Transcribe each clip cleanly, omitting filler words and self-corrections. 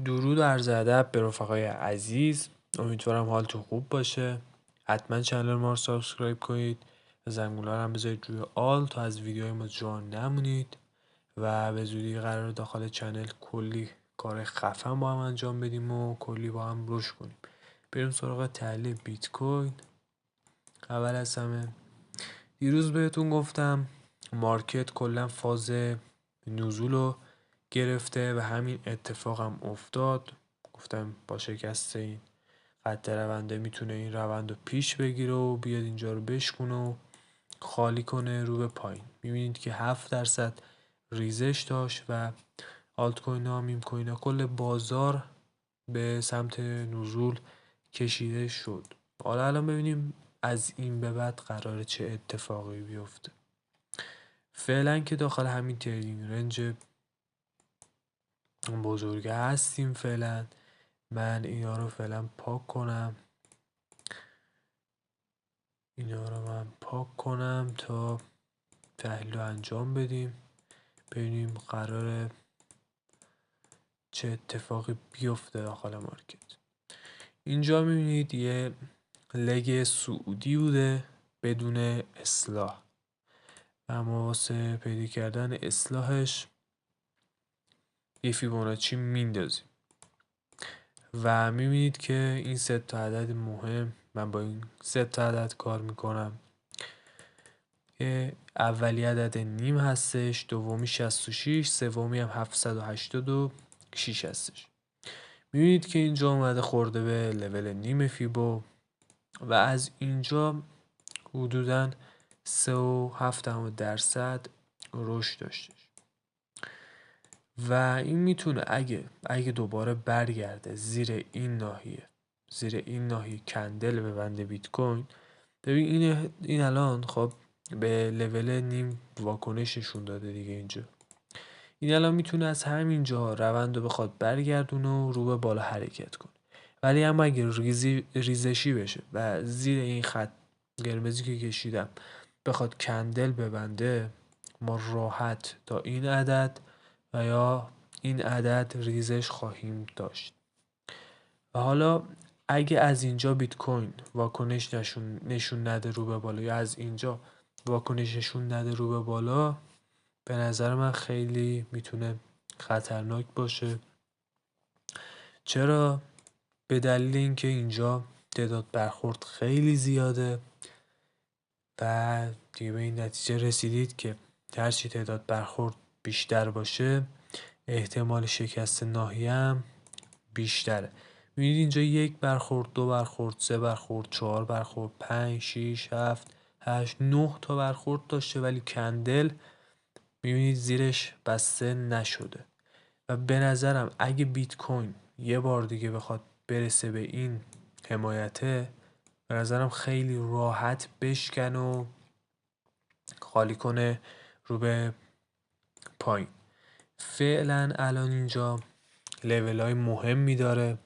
درود و عرض ادب به رفقای عزیز. امیدوارم حالتون خوب باشه. حتما چنل ما رو سابسکرایب کنید و زنگوله رو هم بذارید روی آل تا از ویدیوهای ما جا نمونید و به زودی قرار داخل چنل کلی کار خفن با هم انجام بدیم و کلی با هم رشد کنیم. بریم سراغ تحلیل بیت کوین. اول از همه دیروز بهتون گفتم مارکت کلا فاز نزول رو گرفته و همین اتفاق هم افتاد. گفتم با شکست این خط رونده میتونه این روند رو پیش بگیره و بیاد اینجا رو بشکونه و خالی کنه رو به پایین. میبینید که 7% ریزش داشت و آلت کوین ها میم کوین ها کل بازار به سمت نزول کشیده شد. حالا الان ببینیم از این به بعد قراره چه اتفاقی بیفته. فعلا که داخل همین تریدینگ رنج بزرگه هستیم. فعلا من اینا رو فعلا پاک کنم. اینا رو من پاک کنم تا تحلیل رو انجام بدیم، ببینیم قراره چه اتفاقی بیفته داخل مارکت. اینجا میبینید یه لگ سعودی بوده بدون اصلاح و ما واسه پیدا کردن اصلاحش یه فیبوناچی میندازیم و میبینید که این 3 تا عدد مهم، من با این 3 تا عدد کار میکنم که اولی عدد نیم هستش، دومی 66، سومی هم 786 هستش. میبینید که اینجا اومده خورده به لول نیم فیبو و از اینجا حدوداً 3.7% رشد داشتش و این میتونه اگه دوباره برگرده زیر این ناحیه کندل ببنده بیت کوین. ببین این الان خب به لول نیم واکنش نشون داده دیگه. اینجا این الان میتونه از همینجا روند رو بخواد برگردونه و رو به بالا حرکت کنه، ولی اما اگه ریزشی بشه و زیر این خط قرمزی که کشیدم بخواد کندل ببنده، ما راحت تا این عدد و یا این عدد ریزش خواهیم داشت. و حالا اگه از اینجا بیت کوین واکنش نشون نده رو به بالا یا از اینجا واکنش نشون نده رو به بالا، به نظر من خیلی میتونه خطرناک باشه. چرا؟ به دلیل اینکه اینجا تعداد برخورد خیلی زیاده و دیگه به این نتیجه رسیدید که هرچی تعداد برخورد بیشتر باشه احتمال شکست ناحیه هم بیشتره. می‌بینید اینجا 1 برخورد، 2 برخورد، 3 برخورد، 4 برخورد، 5 6 7 8 9 تا برخورد داشته ولی کندل می‌بینید زیرش بسته نشده. و به نظرم اگه بیت کوین یه بار دیگه بخواد برسه به این حمایته، به نظرم خیلی راحت بشکن و خالی کنه رو به پایین. فعلا الان اینجا لیول های مهمی داره.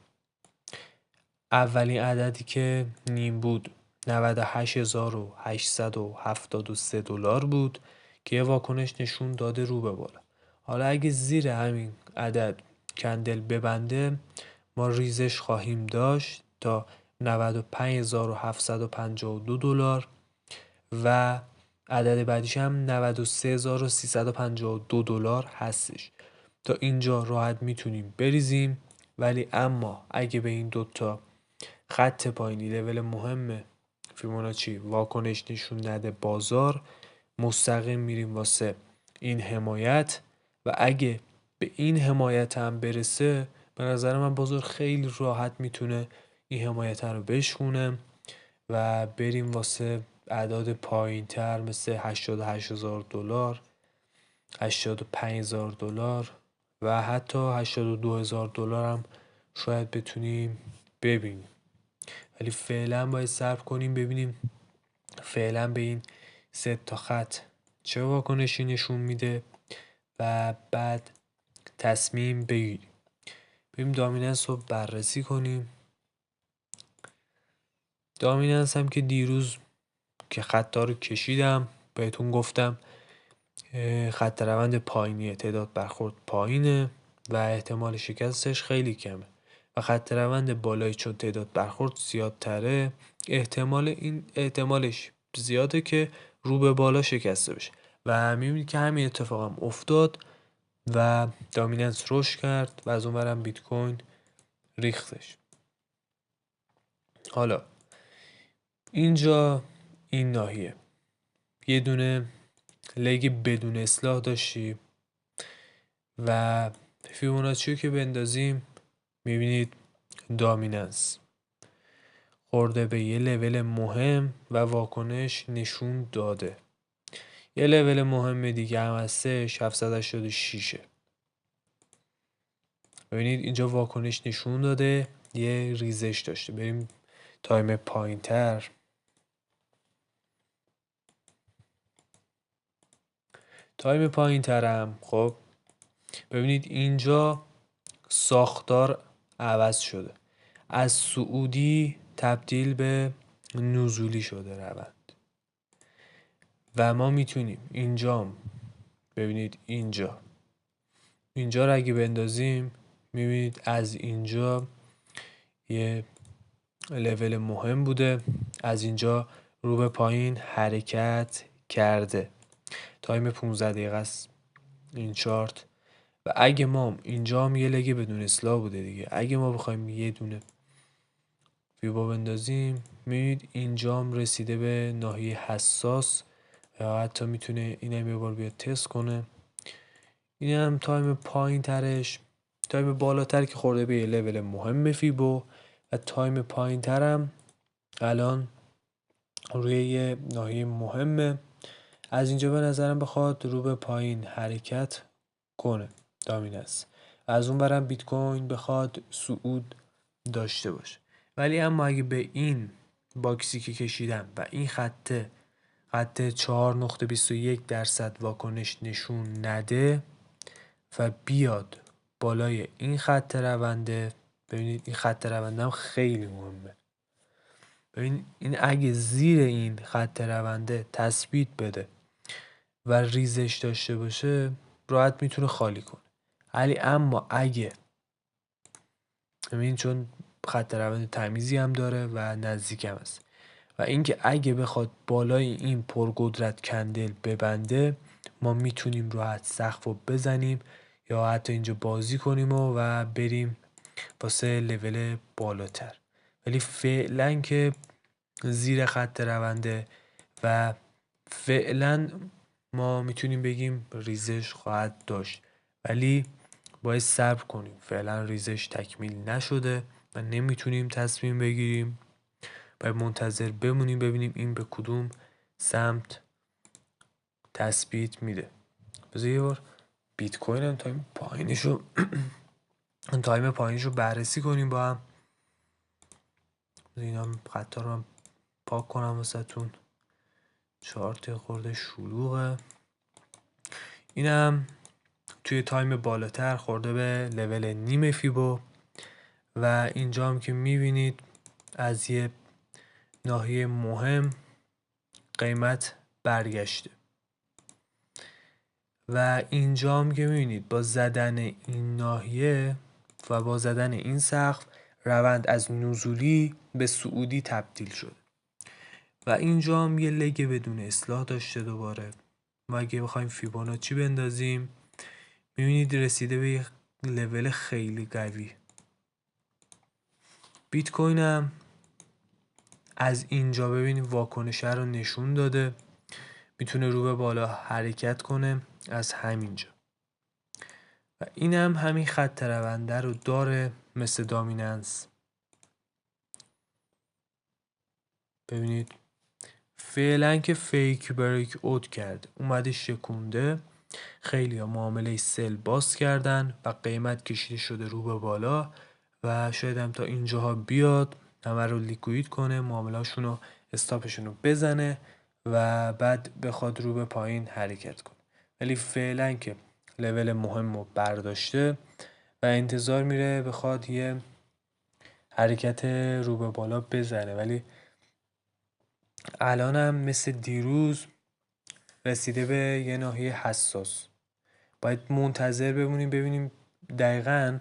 اولین عددی که نیم بود 98873 دلار بود که یه واکنش نشون داده رو به بالا. حالا اگه زیر همین عدد کندل ببنده ما ریزش خواهیم داشت تا 95752 دلار و عدد بعدیش هم 93352 دلار هستش. تا اینجا راحت میتونیم بریزیم، ولی اما اگه به این دوتا خط پایینی لول مهم فیبوناچی واکنش نشون نده بازار، مستقیم میریم واسه این حمایت و اگه به این حمایت هم برسه به نظر من بازار خیلی راحت میتونه این حمایت رو بشکونه و بریم واسه اعداد پایین تر مثل 88,000 دلار، 85,000 دلار و حتی 82,000 دلار هم شاید بتونیم ببینیم. ولی فعلا باید صبر کنیم ببینیم فعلا به این 3 تا خط چه واکنشی نشون میده و بعد تصمیم بگیریم. بریم دامیننس رو بررسی کنیم. دامیننس هم که دیروز که خطا رو کشیدم بهتون گفتم خط روند پایینیه، تعداد برخورد پایینه و احتمال شکستش خیلی کمه و خط روند بالایی چون تعداد برخورد زیادتره احتمالش زیاده که رو به بالا شکسته بشه و میبینید که همین اتفاق هم افتاد و دامیننس رشد کرد و از اونورم بیت کوین ریختش. حالا اینجا این ناحیه یه دونه لگ بدون اصلاح داشتیم و فیبوناچی که بندازیم میبینید دامیننس خورده به یه لول مهم و واکنش نشون داده. یه لول مهم دیگه هم هستش 786. ببینید اینجا واکنش نشون داده یه ریزش داشته. بریم تایم پایین تر. تایم پایین ترم خب ببینید اینجا ساختار عوض شده، از صعودی تبدیل به نزولی شده روند و ما میتونیم اینجا ببینید اینجا رو اگه بندازیم میبینید از اینجا یه لول مهم بوده، از اینجا رو به پایین حرکت کرده. تایم 15 دقیقه است این چارت و اگه ما اینجا هم یه لگه بدون اصلاح بوده دیگه، اگه ما بخوایم یه دونه فیبو بندازیم میبینید اینجا هم رسیده به ناحیه حساس یا حتی میتونه اینم یه بار بیاد تست کنه. این هم تایم پایین ترش، تایم بالاتر که خورده به یه لول مهم فیبو و تایم پایین ترم الان روی یه ناحیه مهمه. از اینجا به نظرم بخواد رو به پایین حرکت کنه دامیننس، از اون برم بیت کوین بخواد صعود داشته باشه. ولی اما اگه به این باکسی که کشیدم و این خط 4.21% واکنش نشون نده و بیاد بالای این خط رونده، ببینید این خط رونده هم خیلی مهمه. ببین این اگه زیر این خط رونده تثبیت بده و ریزش داشته باشه راحت میتونه خالی کنه. ولی اما اگه ببین چون خط روند تمیزی هم داره و نزدیک هم هست و اینکه اگه بخواد بالای این پرقدرت کندل ببنده ما میتونیم راحت سقف رو بزنیم یا حتی اینجا بازی کنیم و بریم واسه لول بالاتر. ولی فعلا که زیر خط رونده و فعلا ما میتونیم بگیم ریزش خواهد داشت، ولی باید صبر کنیم. فعلا ریزش تکمیل نشده و نمیتونیم تصمیم بگیریم، باید منتظر بمونیم ببینیم این به کدوم سمت تثبیت میده. بذار یه بار بیت کوین هم تایم پایینشو بررسی کنیم با هم. اینا خطا رو هم پاک کنم واسهتون، چارت خورده شلوغه. اینم توی تایم بالاتر خورده به لول نیم فیبو و اینجا هم که میبینید از یه ناحیه مهم قیمت برگشته و اینجا هم که میبینید با زدن این ناحیه و با زدن این سقف روند از نزولی به صعودی تبدیل شده و اینجا هم یه لگ بدون اصلاح داشته دوباره. و اگه بخوایم فیبوناچی بندازیم میبینید رسیده به یه لول خیلی قوی. بیت کوین هم از اینجا ببینید واکنش رو نشون داده، میتونه رو به بالا حرکت کنه از همینجا و این هم همین خط رونده رو داره مثل دامیننس. ببینید فعلا که فیک بریک اوت کرده اومده شکونده، خیلی ها معامله سل باز کردن و قیمت کشیده شده رو به بالا و شاید هم تا اینجاها بیاد همه رو لیکوید کنه، معامله‌شون رو استاپشون رو بزنه و بعد بخواد رو به پایین حرکت کنه. ولی فعلا که لول مهم رو برداشته و انتظار میره بخواد یه حرکت رو به بالا بزنه، ولی الان هم مثل دیروز رسیده به یه ناحیه حساس. باید منتظر بمونیم ببینیم دقیقاً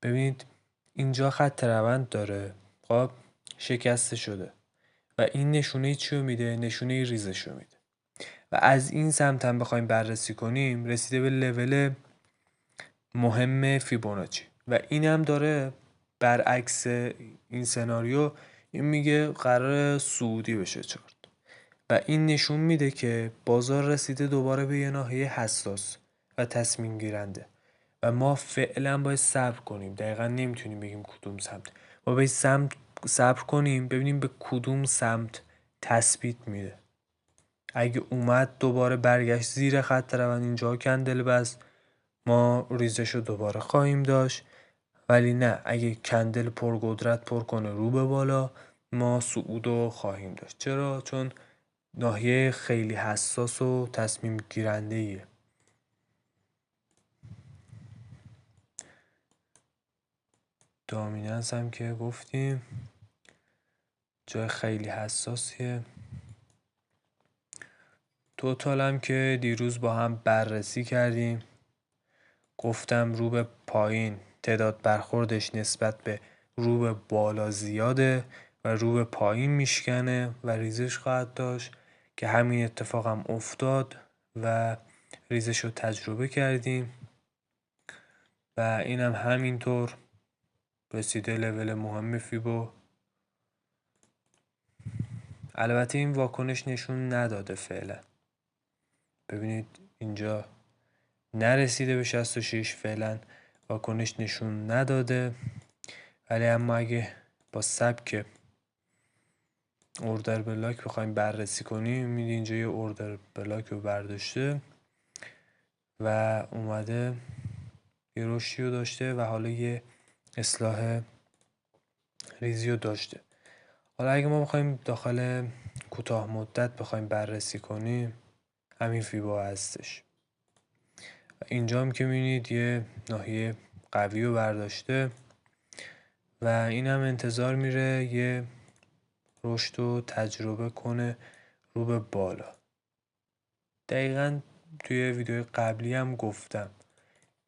ببینید اینجا خط روند داره، خب شکسته شده و این نشونه چی رو میده؟ نشونه ریزش رو میده و از این سمت هم بخوایم بررسی کنیم رسیده به لول مهم فیبوناچی و این هم داره برعکس این سناریو، این میگه قرار صعودی بشه چارت و این نشون میده که بازار رسیده دوباره به یه ناحیه حساس و تصمیم گیرنده و ما فعلا باید صبر کنیم. دقیقا نمیتونیم بگیم کدوم سمت، ما باید صبر کنیم ببینیم به کدوم سمت تثبیت میده. اگه اومد دوباره برگشت زیر خط روند، اینجا کندل بست، ما ریزش رو دوباره خواهیم داشت. ولی نه، اگه کندل پرقدرت پر کنه رو به بالا، ما صعود رو خواهیم داشت. چرا؟ چون ناحیه خیلی حساس و تصمیم گیرنده ایه. دامیننس هم که گفتیم جای خیلی حساسیه. توتال هم که دیروز با هم بررسی کردیم، گفتم رو به پایین تعداد برخوردش نسبت به رو به بالا زیاده و رو به پایین میشکنه و ریزش خواهد داشت که همین اتفاق هم افتاد و ریزش رو تجربه کردیم و این هم همینطور رسیده لول مهم فیبو. البته این واکنش نشون نداده فعلا، ببینید اینجا نرسیده به 66 فعلا، واکنش نشون نداده. ولی اما اگه با سبک اوردر بلاک بخوایم بررسی کنیم، می‌بینید اینجا یه اوردر بلاک رو برداشته و اومده یه رشدی رو داشته و حالا یه اصلاح ریزی رو داشته. حالا اگه ما بخوایم داخل کوتاه مدت بخوایم بررسی کنیم، همین فیبا هستش. اینجا هم که می‌بینید یه ناحیه قوی رو برداشته و این هم انتظار میره یه رشد رو تجربه کنه رو به بالا. دقیقاً توی ویدیو قبلی هم گفتم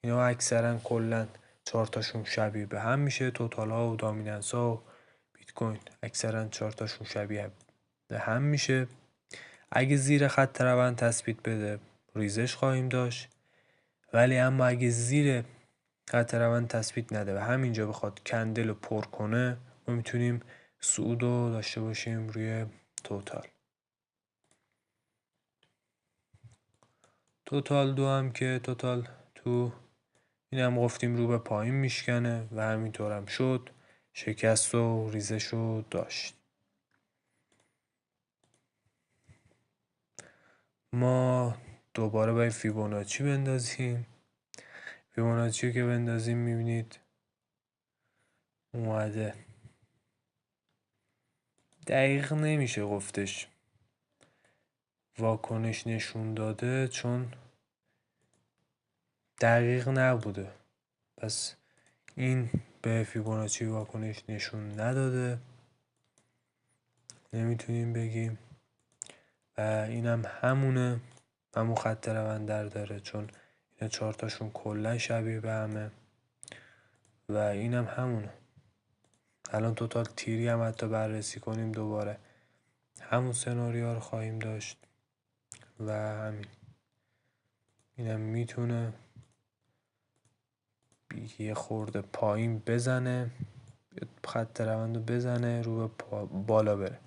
اینا اکثرا کلا چارتاشون شبیه به هم میشه. توتال ها و دامیننس ها و بیت کوین اکثرا چارتاشون شبیه به هم میشه. اگه زیر خط روند تثبیت بده ریزش خواهیم داشت، ولی اما اگه زیر خط روند تثبیت نده و همینجا بخواد کندل رو پر کنه، ما میتونیم صعود رو داشته باشیم روی توتال. توتال دو هم که توتال تو این هم گفتیم رو به پایین میشکنه و همینطور هم شد، شکست و ریزش رو داشت. ما دوباره باید فیبوناچی بندازیم. فیبوناچی رو که بندازیم میبینید اومده، دقیق نمیشه گفتش واکنش نشون داده چون دقیق نبوده، پس این به فیبوناچی واکنش نشون نداده، نمیتونیم بگیم. و اینم همونه، همون خط روند داره چون اینا چارتاشون کلا شبیه به همه و اینم همونه. الان توتال تیری هم حتی بررسی کنیم دوباره همون سناریو رو خواهیم داشت و همین. اینم میتونه یه خورده پایین بزنه، خط روند رو بزنه رو به بالا بره،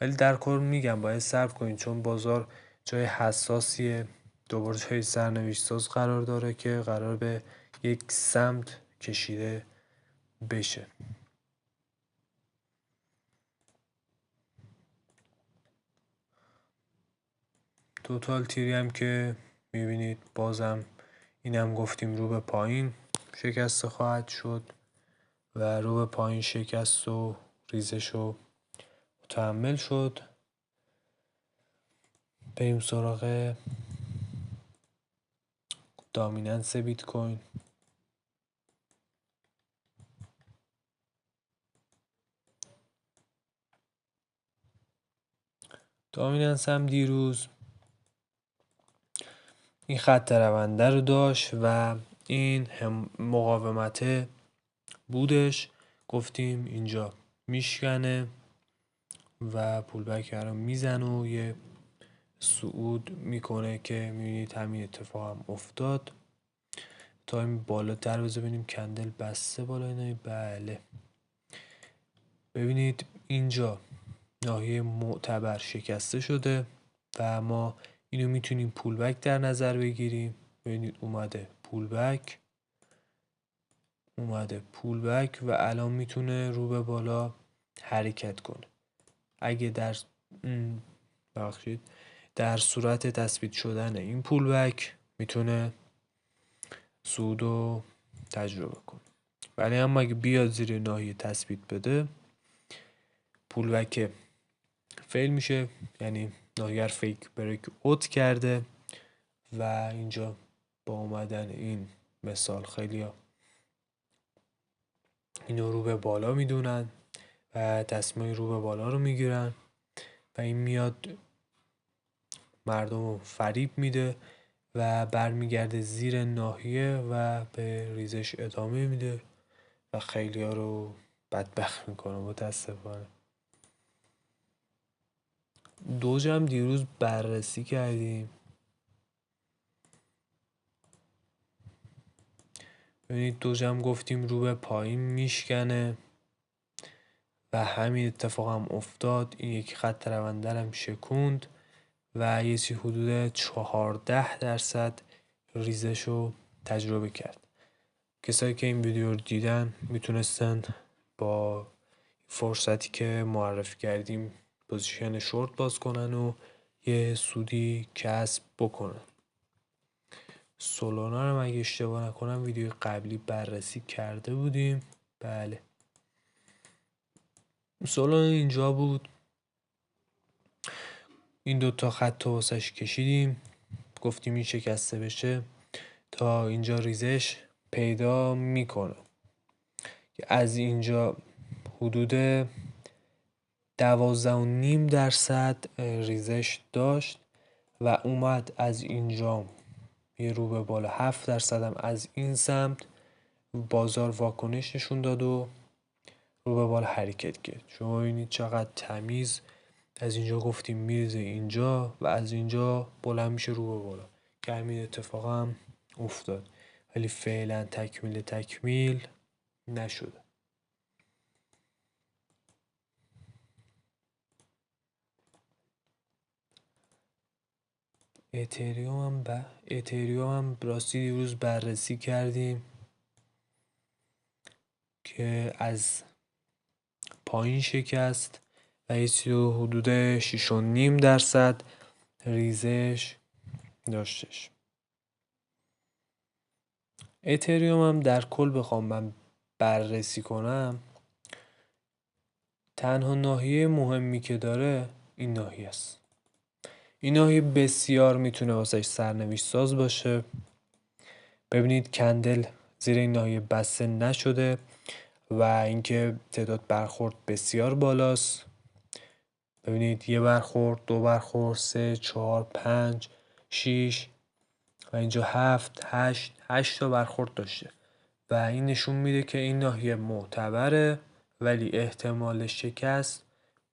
ولی در کل میگم باید صبر کنید چون بازار جای حساسیه، دوباره جای سرنوشت ساز قرار داره که قرار به یک سمت کشیده بشه. توتال تیری هم که میبینید بازم اینم گفتیم رو به پایین شکست خواهد شد و رو به پایین شکست و ریزش رو متحمل شد. بریم سراغ دامیننس بیت کوین. دامیننس هم دیروز این خط رونده رو داشت و این مقاومته بودش، گفتیم اینجا میشکنه و پولبک رو میزنه و یه صعود میکنه که میبینید همین اتفاق هم افتاد. تا این بالاتر بذار ببینیم کندل بسته بالا اینا. بله ببینید اینجا ناحیه معتبر شکسته شده و ما اینو میتونیم پولبک در نظر بگیریم. ببینید اومده پولبک و الان میتونه رو به بالا حرکت کنه. اگه در صورت تثبیت شدن این پولبک میتونه صعود رو تجربه کنه، ولی اما اگه بیاد زیر ناحیه تثبیت بده پولبک فیل میشه، یعنی ناحیه فیک بریک اوت کرده و اینجا با اومدن این مثال خیلی ها اینو رو به بالا میدونن و تصمیم رو به بالا رو میگیرن و این میاد مردم رو فریب میده و برمیگرده زیر ناحیه و به ریزش ادامه میده و خیلی ها رو بدبخت میکنه متاسفانه. دوج هم دیروز بررسی کردیم. ببینید دوج هم گفتیم رو به پایین میشکنه و همین اتفاق هم افتاد. این یک خط رونده هم شکوند و یه چیزی حدود 14% ریزش رو تجربه کرد. کسایی که این ویدیو رو دیدن میتونستن با فرصتی که معرفی کردیم پوزیشن شورت باز کنن و یه سودی کسب بکنن. سولانا رو اگه اشتباه نکنم ویدیو قبلی بررسی کرده بودیم. بله سولانا اینجا بود، این دوتا خط رو واسش کشیدیم، گفتیم این شکسته بشه تا اینجا ریزش پیدا میکنه که از اینجا حدود 12.5% ریزش داشت و اومد از اینجا یه رو به بالا 7% هم از این سمت بازار واکنش نشون داد و رو به بالا حرکت کرد. شما ببینید چقدر تمیز از اینجا گفتیم میرزه اینجا و از اینجا بلند میشه رو به بالا که همین اتفاق هم افتاد، ولی فعلا تکمیل نشده. اتریوم هم راستی دیروز بررسی کردیم که از پایین شکست و یه چیزی حدود 6.5% ریزش داشتش. اتریوم هم در کل بخوام من بررسی کنم تنها ناحیه مهمی که داره این ناحیه است. این ناحیه بسیار میتونه واسش سرنوشت ساز باشه. ببینید کندل زیر این ناحیه بسته نشده و اینکه تعداد برخورد بسیار بالاست. ببینید یه برخورد، دو برخورد، 3 4 5 6 و اینجا 7 8 تا برخورد داشته و این نشون میده که این ناحیه معتبره ولی احتمال شکست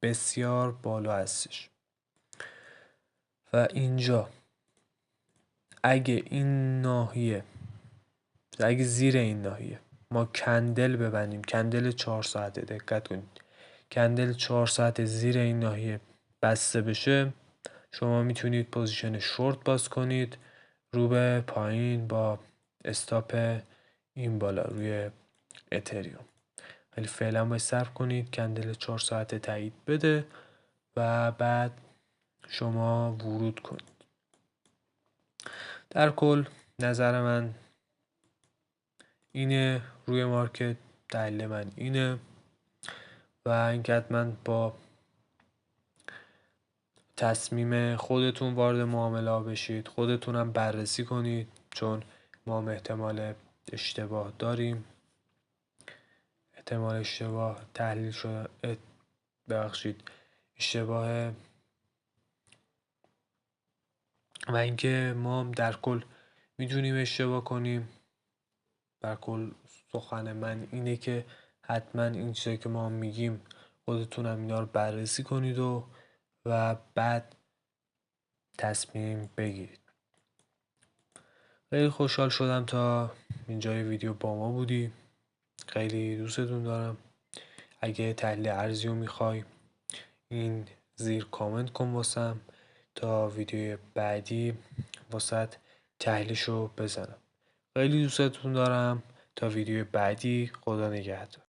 بسیار بالا هستش. و اینجا اگه زیر این ناحیه ما کندل ببندیم، کندل 4 ساعته، دقت کنید کندل 4 ساعت زیر این ناحیه بسته بشه شما میتونید پوزیشن شورت باز کنید رو به پایین با استاپ این بالا روی اتریوم، ولی فعلا باید صبر کنید کندل 4 ساعته تایید بده و بعد شما ورود کنید. در کل نظر من اینه روی مارکت، دلیل من اینه و اینکه حتما با تصمیم خودتون وارد معامله بشید، خودتونم بررسی کنید چون ما احتمال اشتباه داریم، احتمال اشتباه تحلیل شده اشتباه و اینکه ما در کل میتونیم اشتباه کنیم بر کل سخن من اینه که حتما این چیزایی که ما میگیم خودتونم اینا رو بررسی کنید و بعد تصمیم بگیرید. خیلی خوشحال شدم تا اینجای ویدیو با ما بودی. خیلی دوستتون دارم. اگه تحلیل ارزی رو میخوای این زیر کامنت کن واسم تا ویدیو بعدی واسط تحلیلشو بزنم. خیلی دوستتون دارم. تا ویدیو بعدی، خدا نگهدار.